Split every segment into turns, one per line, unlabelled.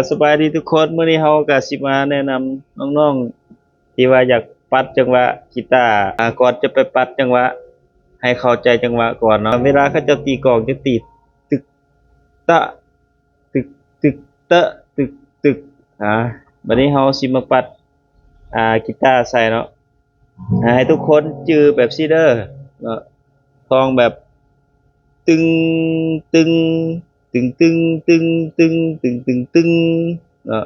สบายดีทุกคนมื้อนี้เฮาก็สิมาแนะนำน้องๆที่ว่าอยากปัดจังหวะกีตาร์ก่อนจะไปปัดจังหวะให้เข้าใจจังหวะก่อนเนาะเวลาเขาจะตีกลองจะตีตึกตะตึกตึกตะตึกตึกบัดนี้เฮาสิมาปัดกีตาร์ใส่เนาะให้ทุกคนจือแบบซี่เด้อเนาะท่องแบบตึงตึงตึงตึงตึงตึงตึงตึงตึงเนาะ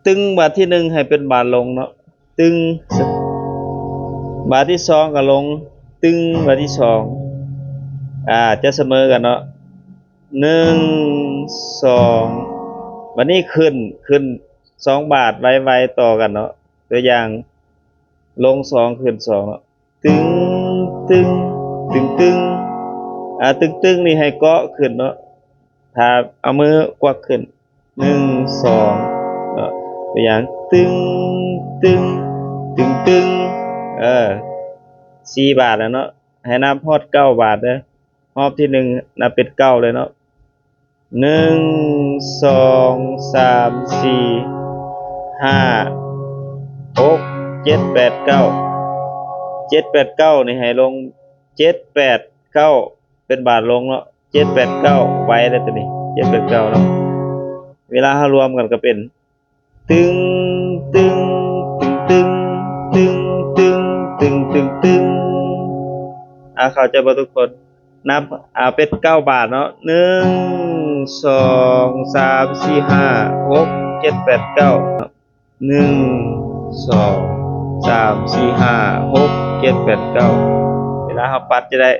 ตึงบาทที่หนึ่งให้เป็นบาทลงเนาะตึงบาทที่สองก็ลงตึงบาทที่สองจะเสมอกันเนาะหนึ่งสองวันนี้ขึ้น2 บาทไว้ต่อกันเนาะตัวอย่างลงสองขึ้นสองเนาะตึงตึงตึงตึงตึงตึงนี่ให้เกาะขึ้นเนาะถ้าเอามือกวักขึ้นหนึ่งสองเนาะตัวอย่างตึงตึงตึงตึง4 บาทแล้วเนาะให้นับฮอด9 บาทเด้อรอบที่1นับเป็น9เลยเนาะ1 2 3 4 5 6 7 8 9 7 8 9นี่ให้ลง7 8 9เป็นบาทลงเนาะ7 8 9ไว้แล้วตัวนี้7 8 9เนาะเวลาเฮารวมกันก็เป็นตึงตึงตึงตึงตึงตึงตึงตึงเข้าใจบ่ทุกคนนับเป็น9 บาทเนาะ1 2 3 4 5 6 7 8 9 1 2 3 4 5 6 7 8 9เวลาเฮาปัดจะได้